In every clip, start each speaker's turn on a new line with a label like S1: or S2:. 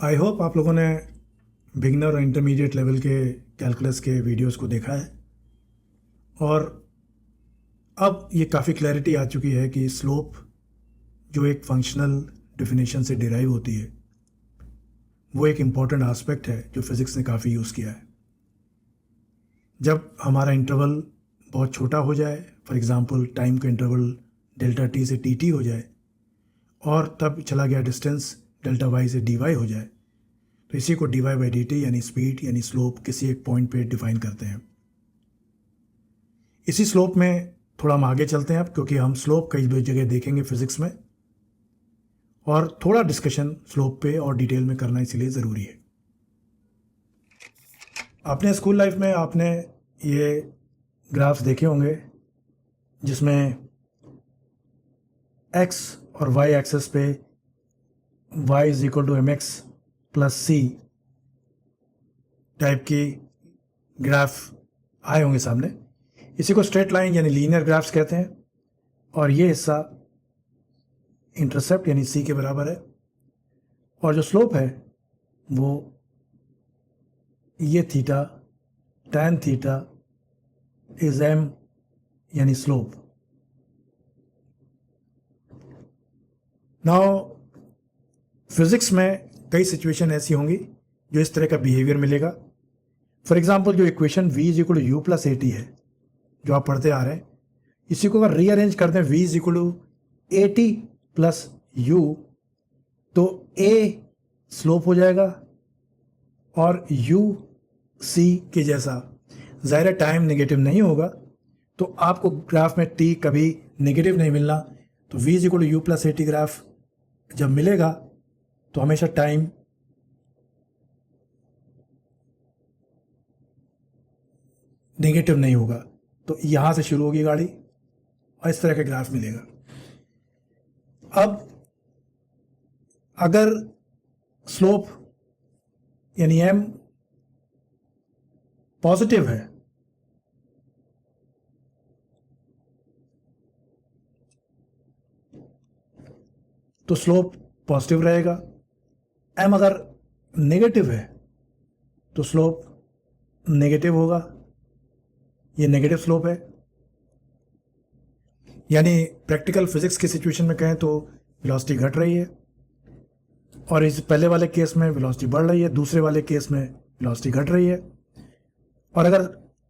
S1: I hope आप लोगों ने बिगिनर और इंटरमीडिएट लेवल के कैलकुलस के वीडियोस को देखा है और अब ये काफ़ी क्लैरिटी आ चुकी है कि स्लोप जो एक फंक्शनल डेफिनेशन से डिराइव होती है वो एक इम्पॉर्टेंट एस्पेक्ट है जो फिज़िक्स ने काफ़ी यूज़ किया है। जब हमारा इंटरवल बहुत छोटा हो जाए, फॉर एग्ज़ाम्पल टाइम का इंटरवल डेल्टा टी से टी टी हो जाए और तब चला गया डिस्टेंस डेल्टा वाई से डी वाई हो जाए, तो इसी को d y by d t यानी स्पीड यानी स्लोप किसी एक पॉइंट पे डिफाइन करते हैं। इसी स्लोप में थोड़ा हम आगे चलते हैं अब, क्योंकि हम स्लोप कई जगह देखेंगे फिजिक्स में और थोड़ा डिस्कशन स्लोप पे और डिटेल में करना इसलिए ज़रूरी है। अपने स्कूल लाइफ में आपने ये ग्राफ्स देखे होंगे जिसमें x और y एक्सेस पे y is equal to m x plus c type की ग्राफ आए होंगे सामने। इसी को स्ट्रेट लाइन यानी लीनियर ग्राफ्स कहते हैं और ये हिस्सा इंटरसेप्ट यानी सी के बराबर है और जो स्लोप है वो ये theta tan theta is m यानी स्लोप। नाउ फिजिक्स में कई सिचुएशन ऐसी होंगी जो इस तरह का बिहेवियर मिलेगा। फॉर एग्जांपल जो equation v is equal to u plus a t है जो आप पढ़ते आ रहे हैं, इसी को अगर रीअरेंज करते हैं v is equal to a t plus u तो a स्लोप हो जाएगा और u c के जैसा। ज़ाहिर टाइम नेगेटिव नहीं होगा तो आपको ग्राफ में t कभी नेगेटिव नहीं मिलना। तो v is equal to u plus a t graph जब मिलेगा तो हमेशा टाइम नेगेटिव नहीं होगा, तो यहां से शुरू होगी गाड़ी और इस तरह का ग्राफ मिलेगा। अब अगर स्लोप यानी m पॉजिटिव है तो स्लोप पॉजिटिव रहेगा, m अगर नेगेटिव है तो स्लोप नेगेटिव होगा, ये नेगेटिव स्लोप है। यानी प्रैक्टिकल फिजिक्स की सिचुएशन में कहें तो वेलोसिटी घट रही है और इस पहले वाले केस में वेलोसिटी बढ़ रही है, दूसरे वाले केस में वेलोसिटी घट रही है। और अगर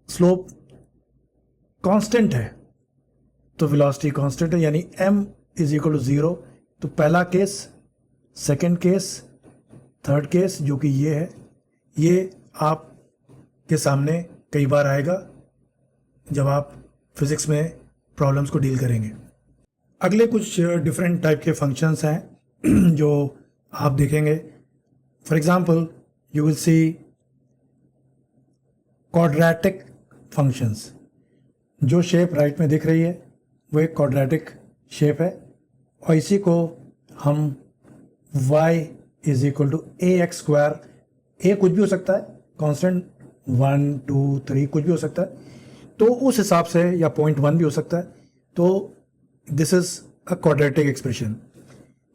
S1: स्लोप कांस्टेंट है तो वेलोसिटी कांस्टेंट है, यानी m इज इक्वल टू 0। तो पहला case, second case, third case जो कि ये है, ये आपके सामने कई बार आएगा जब आप फिजिक्स में प्रॉब्लम्स को डील करेंगे। अगले कुछ डिफरेंट टाइप के फंक्शंस हैं जो आप देखेंगे। For example you will see quadratic functions. जो शेप राइट में दिख रही है वो एक क्वाड्रेटिक शेप है और इसी को हम y is equal to a x square, a कुछ भी हो सकता है, कांस्टेंट 1 2 3 कुछ भी हो सकता है, तो उस हिसाब से, या 0.1 भी हो सकता है। तो this is a quadratic expression.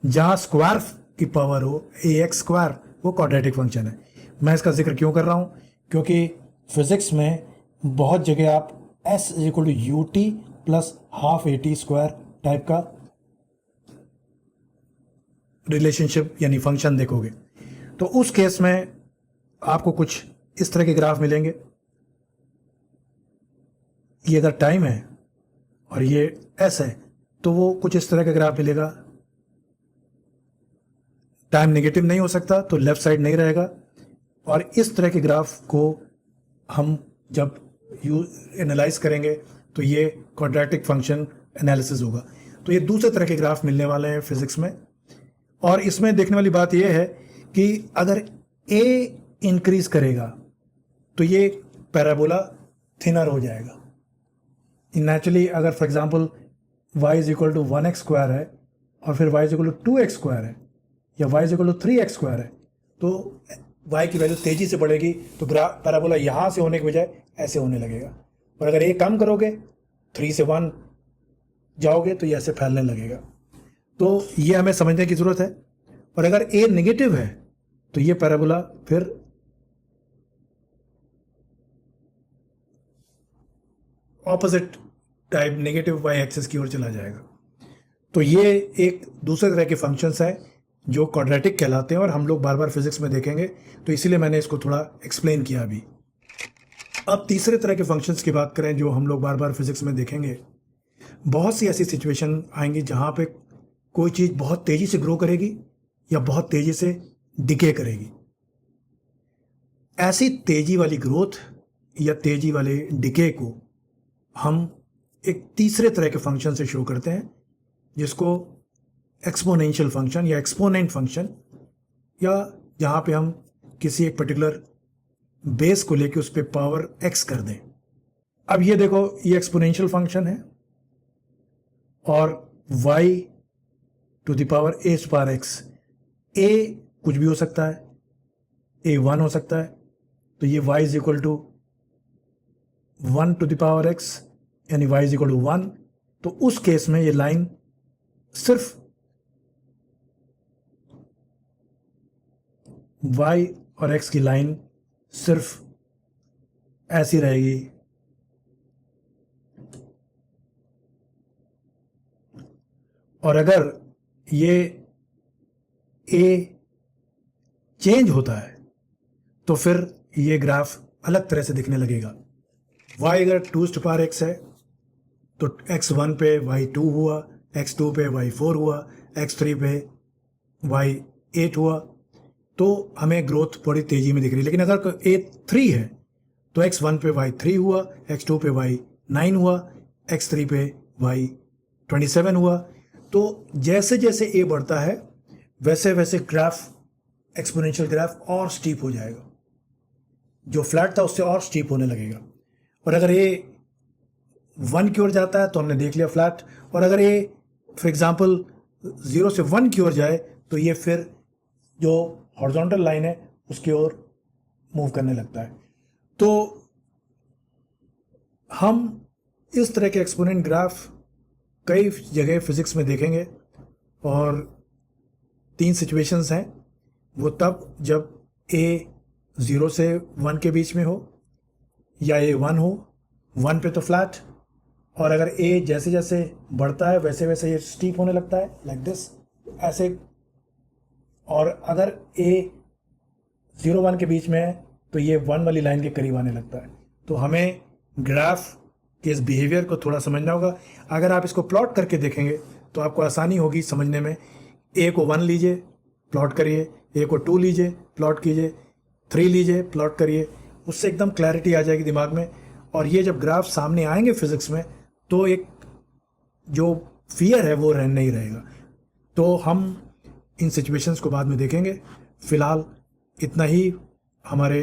S1: जहाँ स्क्वायर की पावर हो ए एक्स स्क्वायर, वो क्वाड्रेटिक फंक्शन है। मैं इसका जिक्र क्यों कर रहा हूँ? क्योंकि फिजिक्स में बहुत जगह आप s is equal to u t plus half a t square type का रिलेशनशिप यानी फंक्शन देखोगे। तो उस केस में आपको कुछ इस तरह के ग्राफ मिलेंगे। ये अगर टाइम है और ये s है तो वो कुछ इस तरह का ग्राफ मिलेगा। टाइम नेगेटिव नहीं हो सकता तो लेफ्ट साइड नहीं रहेगा और इस तरह के ग्राफ को हम जब एनालाइज करेंगे तो ये क्वाड्रेटिक फंक्शन एनालिसिस होगा। तो ये दूसरे तरह के ग्राफ मिलने वाले हैं फिजिक्स में। और इसमें देखने वाली बात यह है कि अगर a इंक्रीज करेगा तो ये पैराबोला थिनर हो जाएगा। नेचुरली अगर for example y is equal to 1x square है और फिर y is equal to 2x square है या y is equal to 3x square है तो y की वैल्यू तेजी से बढ़ेगी, तो पैराबोला यहाँ से होने के बजाय ऐसे होने लगेगा। और अगर a कम करोगे 3 से 1 जाओगे तो ये ऐसे फैलने लगेगा। तो ये हमें समझने की ज़रूरत है। और अगर a नेगेटिव है तो ये पैराबोला फिर opposite type negative y axis की ओर चला जाएगा। तो ये एक दूसरे तरह के फंक्शंस है जो क्वाड्रेटिक कहलाते हैं और हम लोग बार बार फिजिक्स में देखेंगे, तो इसीलिए मैंने इसको थोड़ा एक्सप्लेन किया अभी। अब तीसरे तरह के फंक्शंस की बात करें जो हम लोग बार बार फिजिक्स में देखेंगे, बहुत सी ऐसी सिचुएशन आएंगी जहाँ पे कोई चीज़ बहुत तेज़ी से ग्रो करेगी या बहुत तेज़ी से डिके करेगी। ऐसी तेज़ी वाली ग्रोथ या तेज़ी वाले डिके को हम एक तीसरे तरह के फंक्शन से शो करते हैं, जिसको एक्सपोनेंशियल फंक्शन या एक्सपोनेंट फंक्शन, या जहाँ पे हम किसी एक पर्टिकुलर बेस को लेके उस पर पावर एक्स कर दें। अब ये देखो, ये एक्सपोनेंशियल फंक्शन है और y to the power a power x, a कुछ भी हो सकता है, a 1 हो सकता है, तो ये y is equal to 1 to the power x यानी y इज इक्वल टू 1। तो उस केस में ये लाइन सिर्फ y और x की लाइन सिर्फ ऐसी रहेगी, और अगर ये a चेंज होता है तो फिर ये ग्राफ अलग तरह से दिखने लगेगा। y अगर 2 टू पावर x है तो x1 पे y2 हुआ, x2 पे y4 हुआ, x3 पे y8 हुआ, तो हमें ग्रोथ बड़ी तेजी में दिख रही है। लेकिन अगर a3 है तो x1 पे y3 हुआ, x2 पे y9 हुआ, x3 पे y27 हुआ। तो जैसे जैसे a बढ़ता है वैसे वैसे ग्राफ, एक्सपोनेंशियल ग्राफ और स्टीप हो जाएगा, जो फ्लैट था उससे और स्टीप होने लगेगा। और अगर a 1 की ओर जाता है तो हमने देख लिया फ्लैट, और अगर a फॉर एग्जांपल 0 से 1 की ओर जाए तो ये फिर जो हॉरिजॉन्टल लाइन है उसकी ओर मूव करने लगता है। तो हम इस तरह के एक्सपोनेंट ग्राफ कई जगह फिजिक्स में देखेंगे, और 3 सिचुएशंस हैं। वो तब जब a 0 से 1 के बीच में हो, या a 1 हो, 1 पे तो फ्लैट, और अगर a जैसे जैसे बढ़ता है वैसे वैसे ये स्टीप होने लगता है, लाइक दिस, ऐसे। और अगर a 0-1 के बीच में है तो ये 1 वाली लाइन के करीब आने लगता है। तो हमें ग्राफ के इस बिहेवियर को थोड़ा समझना होगा। अगर आप इसको प्लॉट करके देखेंगे तो आपको आसानी होगी समझने में। a को 1 लीजिए, प्लॉट करिए, a को 2 लीजिए, प्लॉट कीजिए, 3 लीजिए, प्लॉट करिए, उससे एकदम क्लैरिटी आ जाएगी दिमाग में। और ये जब ग्राफ सामने आएंगे फिजिक्स में तो एक जो फियर है वो नहीं रहेगा। तो हम इन सिचुएशंस को बाद में देखेंगे। फ़िलहाल इतना ही हमारे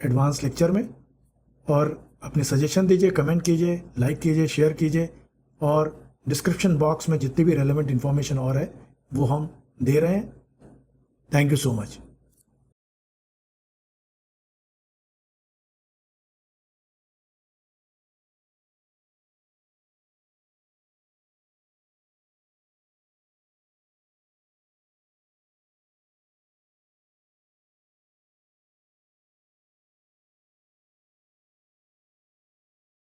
S1: एडवांस लेक्चर में, और अपने सजेशन दीजिए, कमेंट कीजिए, लाइक कीजिए, शेयर कीजिए, और डिस्क्रिप्शन बॉक्स में जितनी भी रेलेवेंट इन्फॉर्मेशन और है वो हम दे रहे हैं। Thank you so much.